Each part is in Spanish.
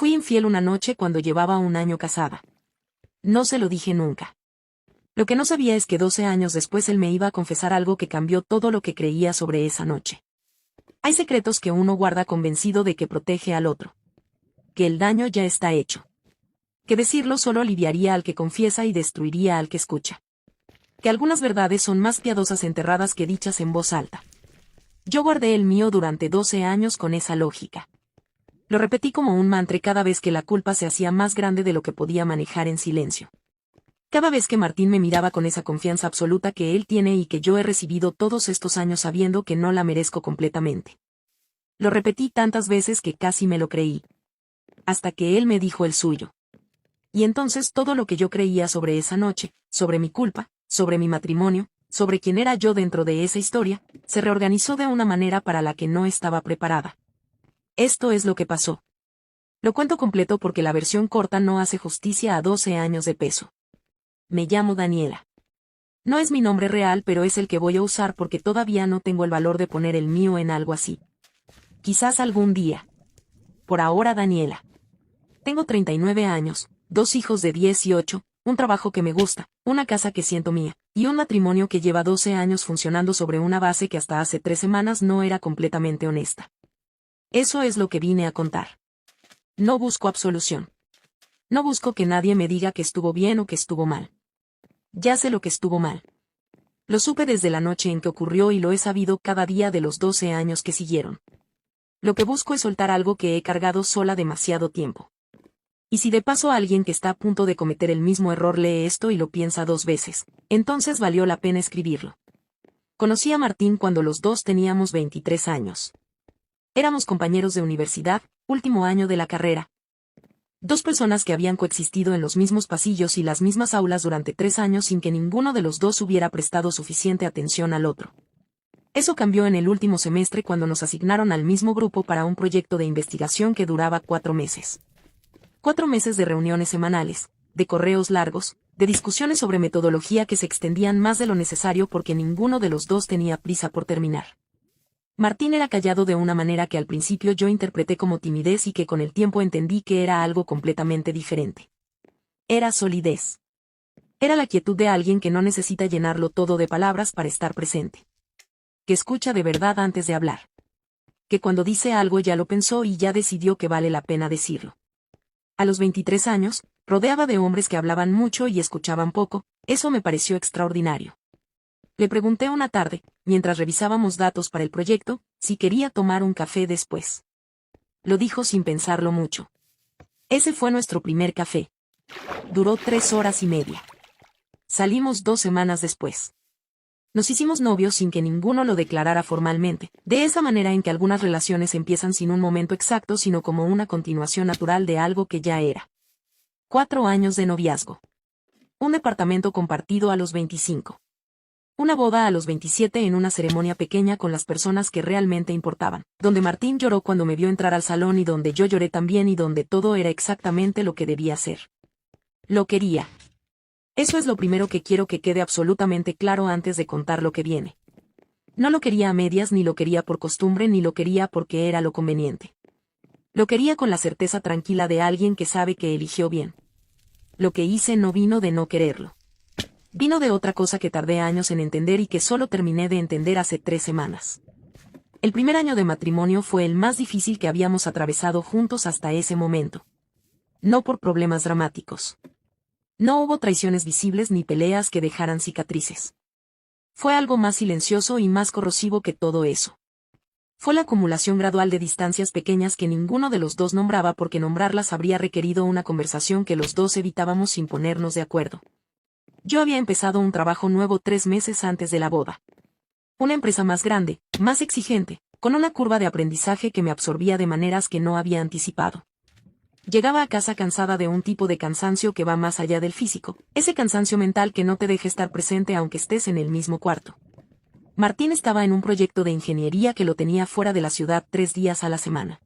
Fui infiel una noche cuando llevaba 1 año casada. No se lo dije nunca. Lo que no sabía es que 12 años después él me iba a confesar algo que cambió todo lo que creía sobre esa noche. Hay secretos que uno guarda convencido de que protege al otro. Que el daño ya está hecho. Que decirlo solo aliviaría al que confiesa y destruiría al que escucha. Que algunas verdades son más piadosas enterradas que dichas en voz alta. Yo guardé el mío durante 12 años con esa lógica. Lo repetí como un mantra cada vez que la culpa se hacía más grande de lo que podía manejar en silencio. Cada vez que Martín me miraba con esa confianza absoluta que él tiene y que yo he recibido todos estos años sabiendo que no la merezco completamente. Lo repetí tantas veces que casi me lo creí. Hasta que él me dijo el suyo. Y entonces todo lo que yo creía sobre esa noche, sobre mi culpa, sobre mi matrimonio, sobre quién era yo dentro de esa historia, se reorganizó de una manera para la que no estaba preparada. Esto es lo que pasó. Lo cuento completo porque la versión corta no hace justicia a 12 años de peso. Me llamo Daniela. No es mi nombre real, pero es el que voy a usar porque todavía no tengo el valor de poner el mío en algo así. Quizás algún día. Por ahora Daniela. Tengo 39 años, 2 hijos de 10 y 8, un trabajo que me gusta, una casa que siento mía, y un matrimonio que lleva 12 años funcionando sobre una base que hasta hace 3 semanas no era completamente honesta. Eso es lo que vine a contar. No busco absolución. No busco que nadie me diga que estuvo bien o que estuvo mal. Ya sé lo que estuvo mal. Lo supe desde la noche en que ocurrió y lo he sabido cada día de los 12 años que siguieron. Lo que busco es soltar algo que he cargado sola demasiado tiempo. Y si de paso alguien que está a punto de cometer el mismo error lee esto y lo piensa 2 veces, entonces valió la pena escribirlo. Conocí a Martín cuando los dos teníamos 23 años. Éramos compañeros de universidad, último año de la carrera. 2 personas que habían coexistido en los mismos pasillos y las mismas aulas durante 3 años sin que ninguno de los dos hubiera prestado suficiente atención al otro. Eso cambió en el último semestre cuando nos asignaron al mismo grupo para un proyecto de investigación que duraba 4 meses. 4 meses de reuniones semanales, de correos largos, de discusiones sobre metodología que se extendían más de lo necesario porque ninguno de los dos tenía prisa por terminar. Martín era callado de una manera que al principio yo interpreté como timidez y que con el tiempo entendí que era algo completamente diferente. Era solidez. Era la quietud de alguien que no necesita llenarlo todo de palabras para estar presente. Que escucha de verdad antes de hablar. Que cuando dice algo ya lo pensó y ya decidió que vale la pena decirlo. A los 23 años, rodeaba de hombres que hablaban mucho y escuchaban poco, eso me pareció extraordinario. Le pregunté una tarde, mientras revisábamos datos para el proyecto, si quería tomar un café después. Lo dijo sin pensarlo mucho. Ese fue nuestro primer café. Duró 3 horas y media. Salimos 2 semanas después. Nos hicimos novios sin que ninguno lo declarara formalmente, de esa manera en que algunas relaciones empiezan sin un momento exacto sino como una continuación natural de algo que ya era. 4 años de noviazgo. Un departamento compartido a los 25. Una boda a los 27 en una ceremonia pequeña con las personas que realmente importaban, donde Martín lloró cuando me vio entrar al salón y donde yo lloré también y donde todo era exactamente lo que debía ser. Lo quería. Eso es lo primero que quiero que quede absolutamente claro antes de contar lo que viene. No lo quería a medias ni lo quería por costumbre ni lo quería porque era lo conveniente. Lo quería con la certeza tranquila de alguien que sabe que eligió bien. Lo que hice no vino de no quererlo. Vino de otra cosa que tardé años en entender y que solo terminé de entender hace 3 semanas. El primer año de matrimonio fue el más difícil que habíamos atravesado juntos hasta ese momento. No por problemas dramáticos. No hubo traiciones visibles ni peleas que dejaran cicatrices. Fue algo más silencioso y más corrosivo que todo eso. Fue la acumulación gradual de distancias pequeñas que ninguno de los dos nombraba porque nombrarlas habría requerido una conversación que los dos evitábamos sin ponernos de acuerdo. Yo había empezado un trabajo nuevo 3 meses antes de la boda. Una empresa más grande, más exigente, con una curva de aprendizaje que me absorbía de maneras que no había anticipado. Llegaba a casa cansada de un tipo de cansancio que va más allá del físico, ese cansancio mental que no te deja estar presente aunque estés en el mismo cuarto. Martín estaba en un proyecto de ingeniería que lo tenía fuera de la ciudad 3 días a la semana.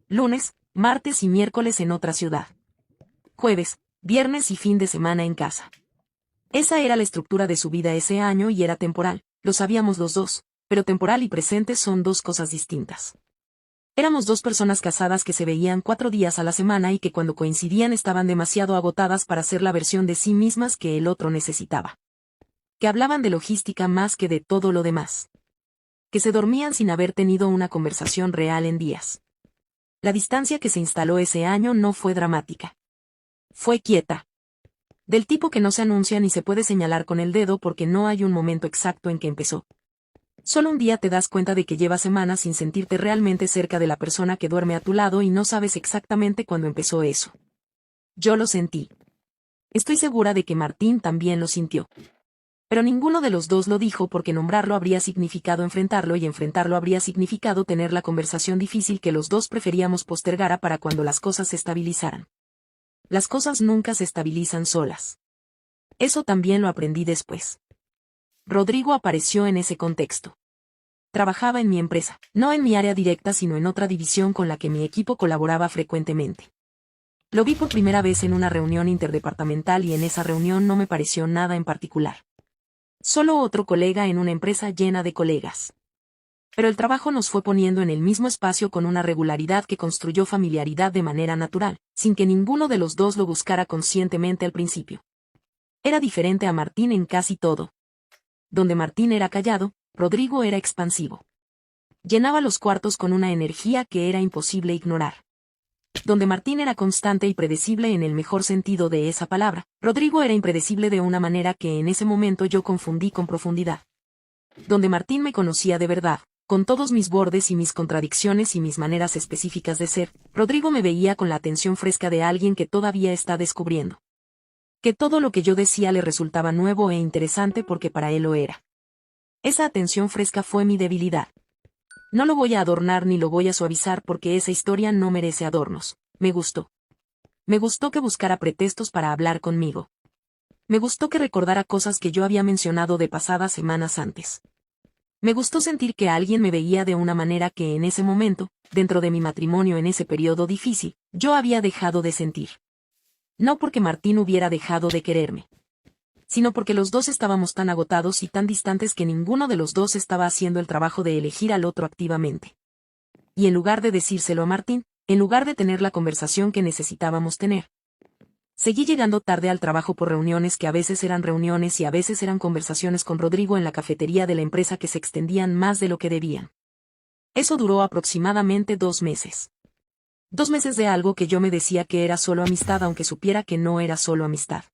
Lunes, martes y miércoles en otra ciudad. Jueves, viernes y fin de semana en casa. Esa era la estructura de su vida ese año y era temporal, lo sabíamos los dos, pero temporal y presente son 2 cosas distintas. Éramos dos personas casadas que se veían 4 días a la semana y que cuando coincidían estaban demasiado agotadas para ser la versión de sí mismas que el otro necesitaba. Que hablaban de logística más que de todo lo demás. Que se dormían sin haber tenido una conversación real en días. La distancia que se instaló ese año no fue dramática. Fue quieta. Del tipo que no se anuncia ni se puede señalar con el dedo porque no hay un momento exacto en que empezó. Solo un día te das cuenta de que llevas semanas sin sentirte realmente cerca de la persona que duerme a tu lado y no sabes exactamente cuándo empezó eso. Yo lo sentí. Estoy segura de que Martín también lo sintió. Pero ninguno de los dos lo dijo porque nombrarlo habría significado enfrentarlo y enfrentarlo habría significado tener la conversación difícil que los dos preferíamos postergar para cuando las cosas se estabilizaran. Las cosas nunca se estabilizan solas. Eso también lo aprendí después. Rodrigo apareció en ese contexto. Trabajaba en mi empresa, no en mi área directa sino en otra división con la que mi equipo colaboraba frecuentemente. Lo vi por primera vez en una reunión interdepartamental y en esa reunión no me pareció nada en particular. Solo otro colega en una empresa llena de colegas. Pero el trabajo nos fue poniendo en el mismo espacio con una regularidad que construyó familiaridad de manera natural, sin que ninguno de los dos lo buscara conscientemente al principio. Era diferente a Martín en casi todo. Donde Martín era callado, Rodrigo era expansivo. Llenaba los cuartos con una energía que era imposible ignorar. Donde Martín era constante y predecible en el mejor sentido de esa palabra, Rodrigo era impredecible de una manera que en ese momento yo confundí con profundidad. Donde Martín me conocía de verdad, con todos mis bordes y mis contradicciones y mis maneras específicas de ser, Rodrigo me veía con la atención fresca de alguien que todavía está descubriendo. Que todo lo que yo decía le resultaba nuevo e interesante porque para él lo era. Esa atención fresca fue mi debilidad. No lo voy a adornar ni lo voy a suavizar porque esa historia no merece adornos. Me gustó. Me gustó que buscara pretextos para hablar conmigo. Me gustó que recordara cosas que yo había mencionado de pasadas semanas antes. Me gustó sentir que alguien me veía de una manera que en ese momento, dentro de mi matrimonio en ese periodo difícil, yo había dejado de sentir. No porque Martín hubiera dejado de quererme, sino porque los dos estábamos tan agotados y tan distantes que ninguno de los dos estaba haciendo el trabajo de elegir al otro activamente. Y en lugar de decírselo a Martín, en lugar de tener la conversación que necesitábamos tener, seguí llegando tarde al trabajo por reuniones que a veces eran reuniones y a veces eran conversaciones con Rodrigo en la cafetería de la empresa que se extendían más de lo que debían. Eso duró aproximadamente 2 meses. 2 meses de algo que yo me decía que era solo amistad aunque supiera que no era solo amistad.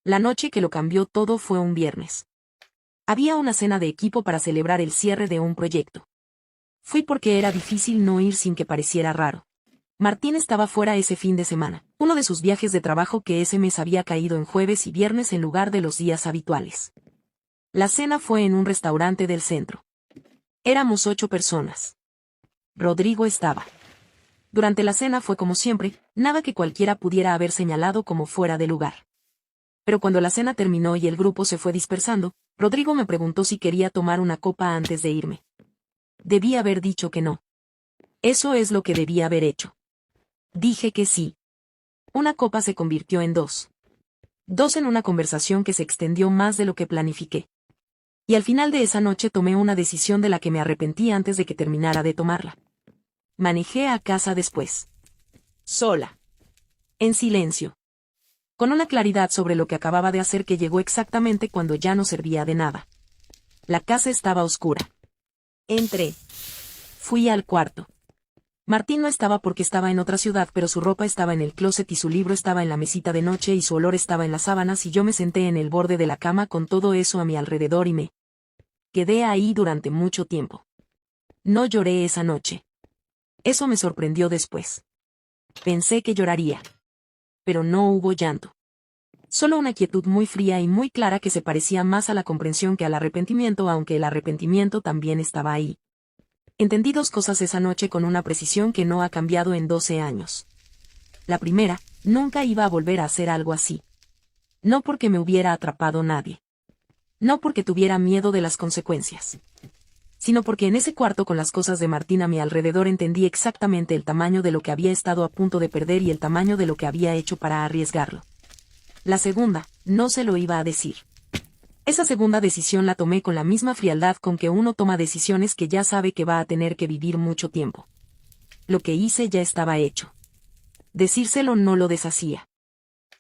La noche que lo cambió todo fue un viernes. Había una cena de equipo para celebrar el cierre de un proyecto. Fui porque era difícil no ir sin que pareciera raro. Martín estaba fuera ese fin de semana, uno de sus viajes de trabajo que ese mes había caído en jueves y viernes en lugar de los días habituales. La cena fue en un restaurante del centro. Éramos 8 personas. Rodrigo estaba. Durante la cena fue como siempre, nada que cualquiera pudiera haber señalado como fuera de lugar. Pero cuando la cena terminó y el grupo se fue dispersando, Rodrigo me preguntó si quería tomar una copa antes de irme. Debí haber dicho que no. Eso es lo que debí haber hecho. Dije que sí. Una copa se convirtió en 2. 2 en una conversación que se extendió más de lo que planifiqué. Y al final de esa noche tomé una decisión de la que me arrepentí antes de que terminara de tomarla. Manejé a casa después. Sola. En silencio. Con una claridad sobre lo que acababa de hacer que llegó exactamente cuando ya no servía de nada. La casa estaba oscura. Entré. Fui al cuarto. Martín no estaba porque estaba en otra ciudad, pero su ropa estaba en el closet y su libro estaba en la mesita de noche y su olor estaba en las sábanas y yo me senté en el borde de la cama con todo eso a mi alrededor y me quedé ahí durante mucho tiempo. No lloré esa noche. Eso me sorprendió después. Pensé que lloraría. Pero no hubo llanto. Solo una quietud muy fría y muy clara que se parecía más a la comprensión que al arrepentimiento, aunque el arrepentimiento también estaba ahí. Entendí 2 cosas esa noche con una precisión que no ha cambiado en 12 años. La primera, nunca iba a volver a hacer algo así. No porque me hubiera atrapado nadie. No porque tuviera miedo de las consecuencias. Sino porque en ese cuarto con las cosas de Martín a mi alrededor entendí exactamente el tamaño de lo que había estado a punto de perder y el tamaño de lo que había hecho para arriesgarlo. La segunda, no se lo iba a decir. Esa segunda decisión la tomé con la misma frialdad con que uno toma decisiones que ya sabe que va a tener que vivir mucho tiempo. Lo que hice ya estaba hecho. Decírselo no lo deshacía.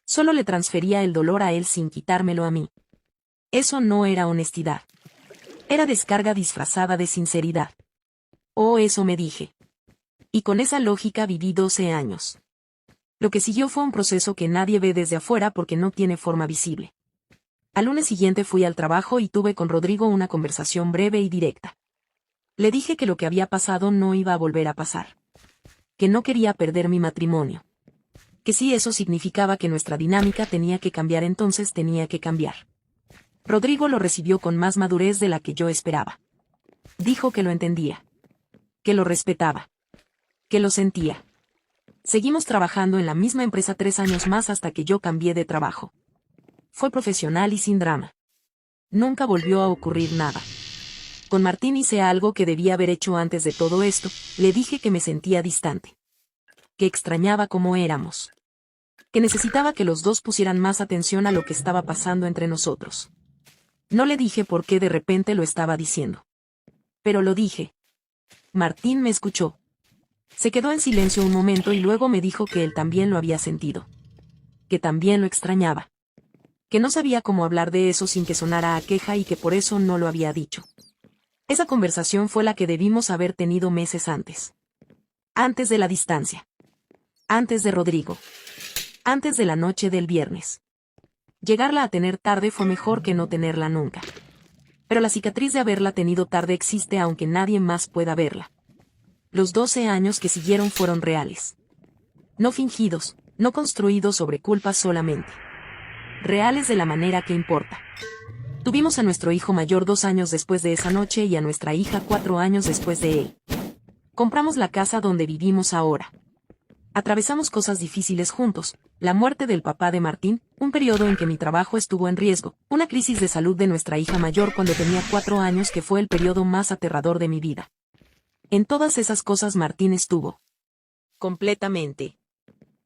Solo le transfería el dolor a él sin quitármelo a mí. Eso no era honestidad. Era descarga disfrazada de sinceridad. Oh, eso me dije. Y con esa lógica viví 12 años. Lo que siguió fue un proceso que nadie ve desde afuera porque no tiene forma visible. Al lunes siguiente fui al trabajo y tuve con Rodrigo una conversación breve y directa. Le dije que lo que había pasado no iba a volver a pasar. Que no quería perder mi matrimonio. Que si eso significaba que nuestra dinámica tenía que cambiar, entonces tenía que cambiar. Rodrigo lo recibió con más madurez de la que yo esperaba. Dijo que lo entendía. Que lo respetaba. Que lo sentía. Seguimos trabajando en la misma empresa 3 años más hasta que yo cambié de trabajo. Fue profesional y sin drama. Nunca volvió a ocurrir nada. Con Martín hice algo que debía haber hecho antes de todo esto, le dije que me sentía distante. Que extrañaba cómo éramos. Que necesitaba que los dos pusieran más atención a lo que estaba pasando entre nosotros. No le dije por qué de repente lo estaba diciendo. Pero lo dije. Martín me escuchó. Se quedó en silencio un momento y luego me dijo que él también lo había sentido. Que también lo extrañaba. Que no sabía cómo hablar de eso sin que sonara a queja y que por eso no lo había dicho. Esa conversación fue la que debimos haber tenido meses antes. Antes de la distancia. Antes de Rodrigo. Antes de la noche del viernes. Llegarla a tener tarde fue mejor que no tenerla nunca. Pero la cicatriz de haberla tenido tarde existe aunque nadie más pueda verla. Los 12 años que siguieron fueron reales. No fingidos, no construidos sobre culpas solamente. Reales de la manera que importa. Tuvimos a nuestro hijo mayor 2 años después de esa noche y a nuestra hija 4 años después de él. Compramos la casa donde vivimos ahora. Atravesamos cosas difíciles juntos, la muerte del papá de Martín, un periodo en que mi trabajo estuvo en riesgo, una crisis de salud de nuestra hija mayor cuando tenía 4 años que fue el periodo más aterrador de mi vida. En todas esas cosas Martín estuvo. Completamente.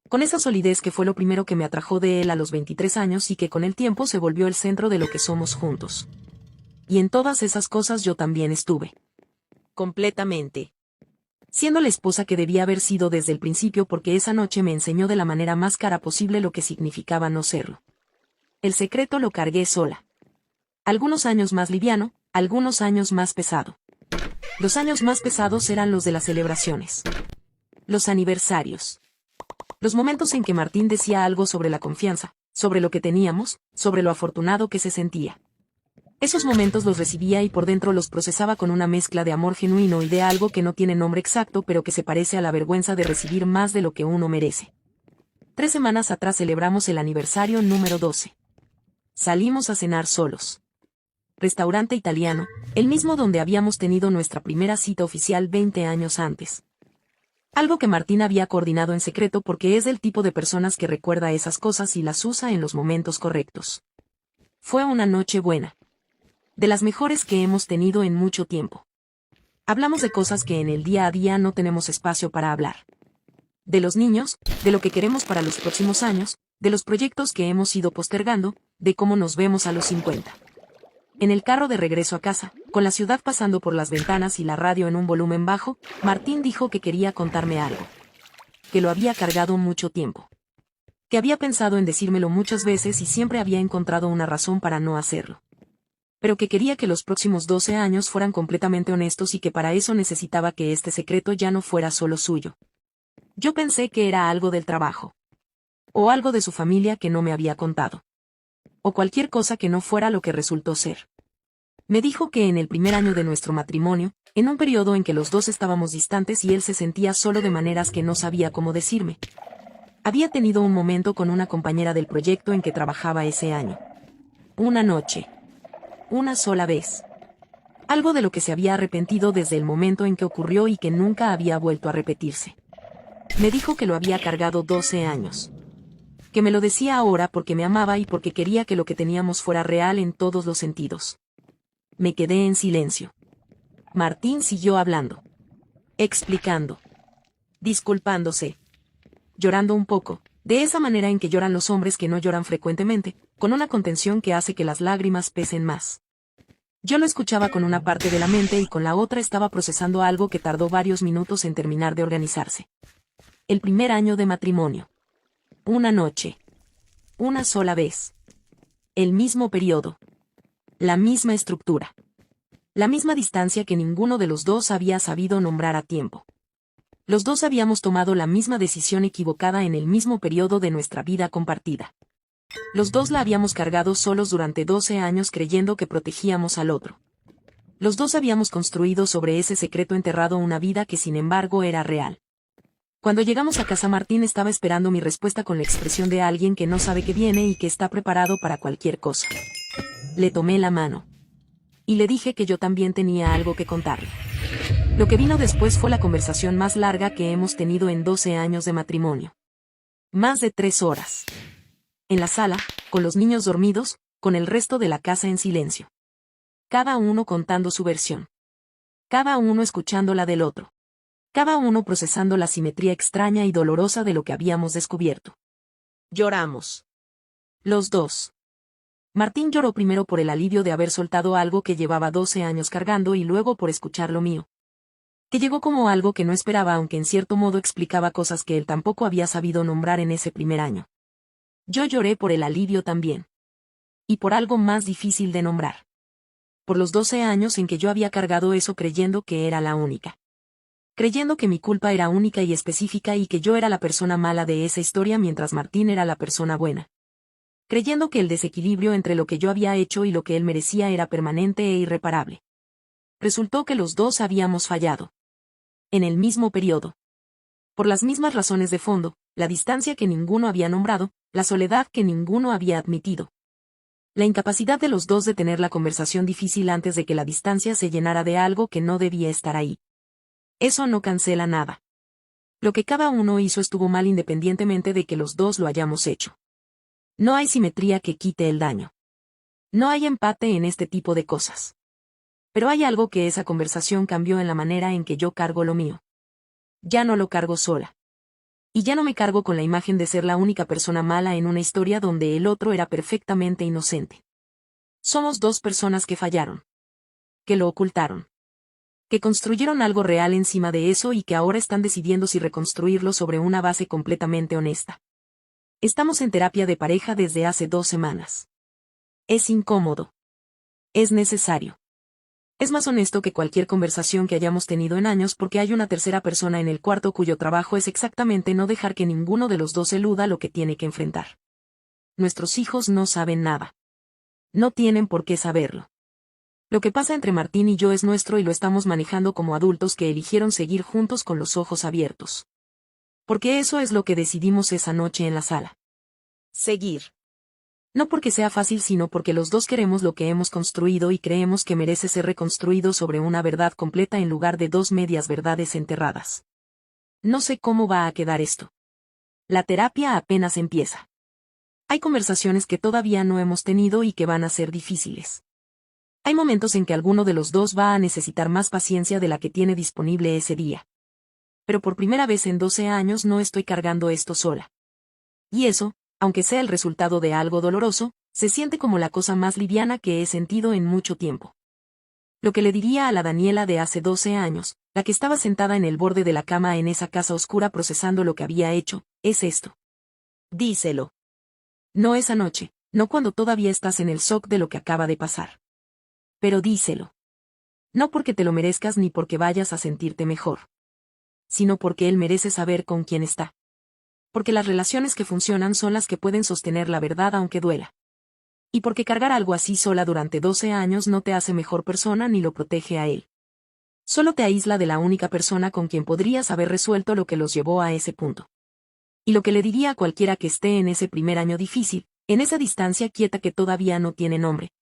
Con esa solidez que fue lo primero que me atrajo de él a los 23 años y que con el tiempo se volvió el centro de lo que somos juntos. Y en todas esas cosas yo también estuve. Completamente. Siendo la esposa que debía haber sido desde el principio porque esa noche me enseñó de la manera más cara posible lo que significaba no serlo. El secreto lo cargué sola. Algunos años más liviano, algunos años más pesado. Los años más pesados eran los de las celebraciones. Los aniversarios. Los momentos en que Martín decía algo sobre la confianza, sobre lo que teníamos, sobre lo afortunado que se sentía. Esos momentos los recibía y por dentro los procesaba con una mezcla de amor genuino y de algo que no tiene nombre exacto pero que se parece a la vergüenza de recibir más de lo que uno merece. 3 semanas atrás celebramos el aniversario número 12. Salimos a cenar solos. Restaurante italiano, el mismo donde habíamos tenido nuestra primera cita oficial 20 años antes. Algo que Martín había coordinado en secreto porque es del tipo de personas que recuerda esas cosas y las usa en los momentos correctos. Fue una noche buena. De las mejores que hemos tenido en mucho tiempo. Hablamos de cosas que en el día a día no tenemos espacio para hablar. De los niños, de lo que queremos para los próximos años, de los proyectos que hemos ido postergando, de cómo nos vemos a los 50. En el carro de regreso a casa, con la ciudad pasando por las ventanas y la radio en un volumen bajo, Martín dijo que quería contarme algo. Que lo había cargado mucho tiempo. Que había pensado en decírmelo muchas veces y siempre había encontrado una razón para no hacerlo. Pero que quería que los próximos 12 años fueran completamente honestos y que para eso necesitaba que este secreto ya no fuera solo suyo. Yo pensé que era algo del trabajo. O algo de su familia que no me había contado. O cualquier cosa que no fuera lo que resultó ser. Me dijo que en el primer año de nuestro matrimonio, en un periodo en que los dos estábamos distantes y él se sentía solo de maneras que no sabía cómo decirme, había tenido un momento con una compañera del proyecto en que trabajaba ese año. Una noche. Una sola vez. Algo de lo que se había arrepentido desde el momento en que ocurrió y que nunca había vuelto a repetirse. Me dijo que lo había cargado 12 años. Que me lo decía ahora porque me amaba y porque quería que lo que teníamos fuera real en todos los sentidos. Me quedé en silencio. Martín siguió hablando. Explicando. Disculpándose. Llorando un poco, de esa manera en que lloran los hombres que no lloran frecuentemente, con una contención que hace que las lágrimas pesen más. Yo lo escuchaba con una parte de la mente y con la otra estaba procesando algo que tardó varios minutos en terminar de organizarse. El primer año de matrimonio. Una noche. Una sola vez. El mismo periodo. La misma estructura. La misma distancia que ninguno de los dos había sabido nombrar a tiempo. Los dos habíamos tomado la misma decisión equivocada en el mismo periodo de nuestra vida compartida. Los dos la habíamos cargado solos durante 12 años creyendo que protegíamos al otro. Los dos habíamos construido sobre ese secreto enterrado una vida que sin embargo era real. Cuando llegamos a casa, Martín estaba esperando mi respuesta con la expresión de alguien que no sabe que viene y que está preparado para cualquier cosa. Le tomé la mano. Y le dije que yo también tenía algo que contarle. Lo que vino después fue la conversación más larga que hemos tenido en 12 años de matrimonio. Más de 3 horas. En la sala, con los niños dormidos, con el resto de la casa en silencio. Cada uno contando su versión. Cada uno escuchando la del otro. Cada uno procesando la simetría extraña y dolorosa de lo que habíamos descubierto. Lloramos. Los dos. Martín lloró primero por el alivio de haber soltado algo que llevaba 12 años cargando y luego por escuchar lo mío. Que llegó como algo que no esperaba, aunque en cierto modo explicaba cosas que él tampoco había sabido nombrar en ese primer año. Yo lloré por el alivio también. Y por algo más difícil de nombrar. Por los 12 años en que yo había cargado eso creyendo que era la única. Creyendo que mi culpa era única y específica y que yo era la persona mala de esa historia mientras Martín era la persona buena. Creyendo que el desequilibrio entre lo que yo había hecho y lo que él merecía era permanente e irreparable. Resultó que los dos habíamos fallado. En el mismo periodo. Por las mismas razones de fondo, la distancia que ninguno había nombrado, la soledad que ninguno había admitido. La incapacidad de los dos de tener la conversación difícil antes de que la distancia se llenara de algo que no debía estar ahí. Eso no cancela nada. Lo que cada uno hizo estuvo mal independientemente de que los dos lo hayamos hecho. No hay simetría que quite el daño. No hay empate en este tipo de cosas. Pero hay algo que esa conversación cambió en la manera en que yo cargo lo mío. Ya no lo cargo sola. Y ya no me cargo con la imagen de ser la única persona mala en una historia donde el otro era perfectamente inocente. Somos dos personas que fallaron. Que lo ocultaron. Que construyeron algo real encima de eso y que ahora están decidiendo si reconstruirlo sobre una base completamente honesta. Estamos en terapia de pareja desde hace 2 semanas. Es incómodo. Es necesario. Es más honesto que cualquier conversación que hayamos tenido en años porque hay una tercera persona en el cuarto cuyo trabajo es exactamente no dejar que ninguno de los dos eluda lo que tiene que enfrentar. Nuestros hijos no saben nada. No tienen por qué saberlo. Lo que pasa entre Martín y yo es nuestro y lo estamos manejando como adultos que eligieron seguir juntos con los ojos abiertos. Porque eso es lo que decidimos esa noche en la sala. Seguir. No porque sea fácil, sino porque los dos queremos lo que hemos construido y creemos que merece ser reconstruido sobre una verdad completa en lugar de 2 medias verdades enterradas. No sé cómo va a quedar esto. La terapia apenas empieza. Hay conversaciones que todavía no hemos tenido y que van a ser difíciles. Hay momentos en que alguno de los dos va a necesitar más paciencia de la que tiene disponible ese día. Pero por primera vez en 12 años no estoy cargando esto sola. Y eso, aunque sea el resultado de algo doloroso, se siente como la cosa más liviana que he sentido en mucho tiempo. Lo que le diría a la Daniela de hace 12 años, la que estaba sentada en el borde de la cama en esa casa oscura procesando lo que había hecho, es esto. Díselo. No esa noche, no cuando todavía estás en el shock de lo que acaba de pasar. Pero díselo. No porque te lo merezcas ni porque vayas a sentirte mejor. Sino porque él merece saber con quién está. Porque las relaciones que funcionan son las que pueden sostener la verdad aunque duela. Y porque cargar algo así sola durante 12 años no te hace mejor persona ni lo protege a él. Solo te aísla de la única persona con quien podrías haber resuelto lo que los llevó a ese punto. Y lo que le diría a cualquiera que esté en ese primer año difícil, en esa distancia quieta que todavía no tiene nombre.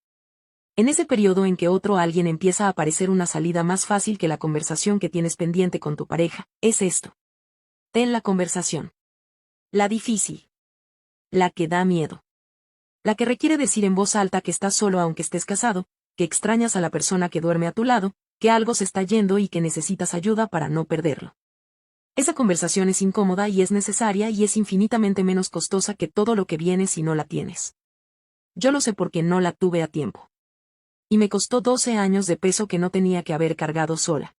En ese periodo en que otro alguien empieza a aparecer una salida más fácil que la conversación que tienes pendiente con tu pareja, es esto. Ten la conversación. La difícil. La que da miedo. La que requiere decir en voz alta que estás solo aunque estés casado, que extrañas a la persona que duerme a tu lado, que algo se está yendo y que necesitas ayuda para no perderlo. Esa conversación es incómoda y es necesaria y es infinitamente menos costosa que todo lo que viene si no la tienes. Yo lo sé porque no la tuve a tiempo. Y me costó 12 años de peso que no tenía que haber cargado sola.